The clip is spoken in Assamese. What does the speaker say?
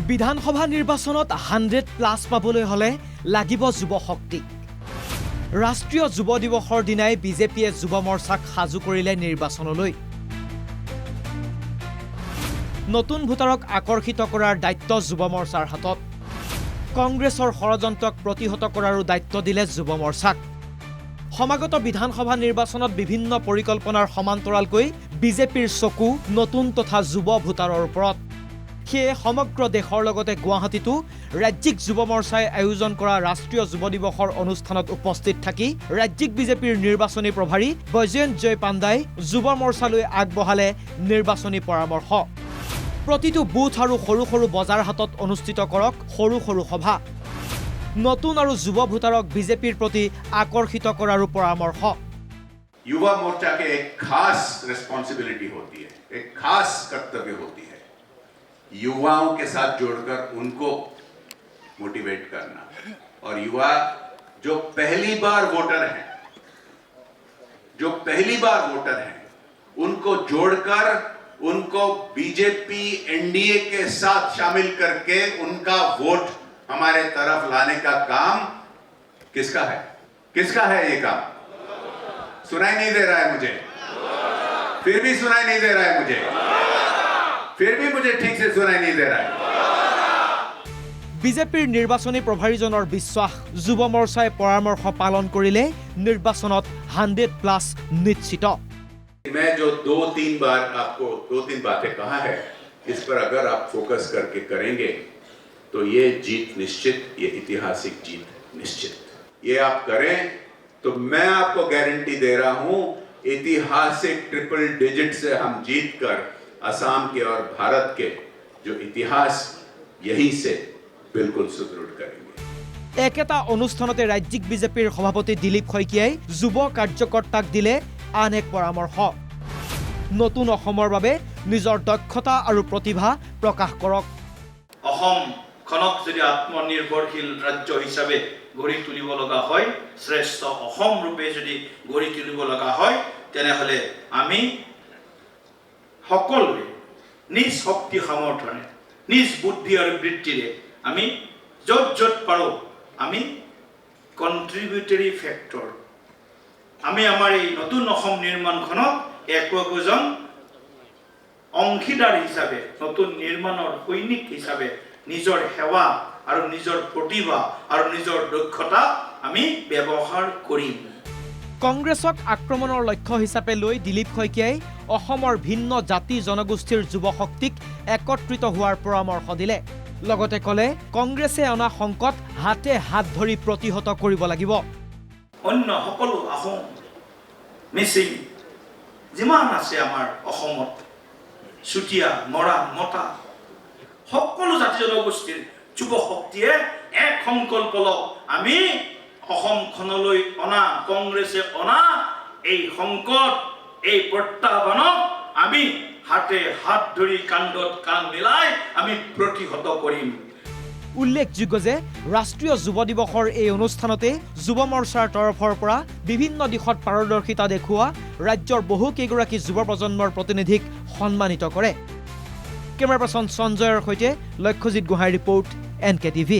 বিধানসভা নিৰ্বাচনত 100+ পাবলৈ হলে লাগিব যুৱ শক্তি। ৰাষ্ট্ৰীয় যুৱ দিৱসৰ দিনাই বিজেপিয়ে যুৱ মৰ্চাক সাজু কৰিলে নিৰ্বাচনলৈ। নতুন ভোটাৰক আকৰ্ষিত কৰাৰ দায়িত্ব যুৱ মৰ্চাৰ হাতত। কংগ্ৰেছৰ ষড়যন্ত্ৰক প্ৰতিহত কৰাৰো দায়িত্ব দিলে যুৱ মৰ্চাক। সমাগত বিধানসভা নিৰ্বাচনত বিভিন্ন পৰিকল্পনাৰ সমান্তৰালকৈ বিজেপিৰ চকু নতুন তথা যুৱ ভোটাৰৰ ওপৰত। সেয়ে সমগ্ৰ দেশৰ লগতে গুৱাহাটীতো ৰাজ্যিক যুৱ মৰ্চাই আয়োজন কৰা ৰাষ্ট্ৰীয় যুৱ দিৱসৰ অনুষ্ঠানত উপস্থিত থাকি ৰাজ্যিক বিজেপিৰ নিৰ্বাচনী প্ৰভাৰী বৈজয়ন্ত জয় পাণ্ডাই যুৱ মৰ্চালৈ আগবঢ়ালে নিৰ্বাচনী পৰামৰ্শ। প্ৰতিটো বুথ আৰু সৰু সৰু বজাৰ হাটত অনুষ্ঠিত কৰক সৰু সৰু সভা। নতুন আৰু যুৱ ভোটাৰক বিজেপিৰ প্ৰতি আকৰ্ষিত কৰাৰো পৰামৰ্শ। युवा मोर्चा के एक खास रिस्पॉन्सिबिलिटी होती है, एक खास कर्तव्य होती है, युवाओं के साथ जोड़कर उनको मोटिवेट करना। और युवा जो पहली बार वोटर हैं, उनको जोड़कर उनको बीजेपी एनडीए के साथ शामिल करके उनका वोट हमारे तरफ लाने का काम किसका है ये काम? सुनाई नहीं दे रहा है मुझे, फिर भी सुनाई नहीं दे रहा है मुझे, फिर भी मुझे ठीक से सुनाई नहीं दे रहा है। বিজেপিৰ নিৰ্বাচনী প্ৰভাৰীজনৰ বিশ্বাস যুৱ মৰ্চাই পৰামৰ্শ পালন কৰিলে নিৰ্বাচনত 100+ নিশ্চিত। मैं जो दो तीन बातें कहा है, इस पर अगर आप फोकस करके करेंगे तो ये जीत निश्चित, ये ऐतिहासिक जीत निश्चित। ये आप करें तो मैं आपको गारंटी दे रहा हूं, ऐतिहासिक ट्रिपल डिजिट से हम जीतकर असम के और भारत के जो इतिहास यहीं से बिल्कुल सुदृढ़ करेंगे। एकेटा অনুষ্ঠানতে ৰাজ্যিক বিজেপিৰ সভাপতি দিলীপ শইকীয়াই যুৱ কাৰ্যকৰ্তাক দিলে আন এক পৰামৰ্শ। নতুন অসমৰ বাবে নিজৰ দক্ষতা আৰু প্ৰতিভা প্ৰকাশ কৰক। অসমখনক যদি আত্মনিৰ্ভৰশীল ৰাজ্য হিচাপে গঢ়ি তুলিব লগা হয়, শ্ৰেষ্ঠ অসম ৰূপে যদি গঢ়ি তুলিব লগা হয়, তেনেহ'লে আমি সকলোৱে নিজ শক্তি সামৰ্থ্যৰে, নিজ বুদ্ধি আৰু বৃত্তিৰে আমি য'ত পাৰোঁ আমি কণ্ট্ৰিবিউটৰী ফেক্টৰ, আমি আমাৰ এই নতুন অসম নিৰ্মাণখনক একোজন অংশীদাৰ হিচাপে, নতুন নিৰ্মাণৰ সৈনিক হিচাপে নিজৰ সেৱা আৰু নিজৰ প্ৰতিভা আৰু নিজৰ দক্ষতা আমি ব্যৱহাৰ কৰিম। কংগ্ৰেছক আক্ৰমণৰ লক্ষ্য হিচাপে লৈ দিলীপ শইকীয়াই অসমৰ ভিন্ন জাতি জনগোষ্ঠীৰ যুৱ শক্তিক একত্ৰিত হোৱাৰ পৰামৰ্শ দিলে। লগতে ক'লে কংগ্ৰেছে অনা সংকট হাতে হাত ধৰি প্ৰতিহত কৰিব লাগিব। অন্য সকলো আহোম, মিচিং যিমান আছে আমাৰ অসমত, চুতীয়া, মৰাণ, মতা, সকলো জাতি জনগোষ্ঠীৰ যুৱ শক্তিয়ে এক সংকল্প লওক, আমি অসমখনলৈ অনা, কংগ্ৰেছে অনা এই সংকট, এই প্ৰত্যাহ্বানক আমি হাতে হাত ধৰি কান্ধত কান্ধ মিলাই আমি প্ৰতিহত কৰিম। উল্লেখযোগ্য যে ৰাষ্ট্ৰীয় যুৱ দিৱসৰ এই অনুষ্ঠানতে যুৱ মৰ্চাৰ তৰফৰ পৰা বিভিন্ন দিশত পাৰদৰ্শিতা দেখুওৱা ৰাজ্যৰ বহুকেইগৰাকী যুৱ প্ৰজন্মৰ প্ৰতিনিধিক সন্মানিত কৰে। কেমেৰা পাৰ্চন সঞ্জয়ৰ সৈতে লক্ষ্যজিৎ গোহাঁইৰ ৰিপৰ্ট NKTV।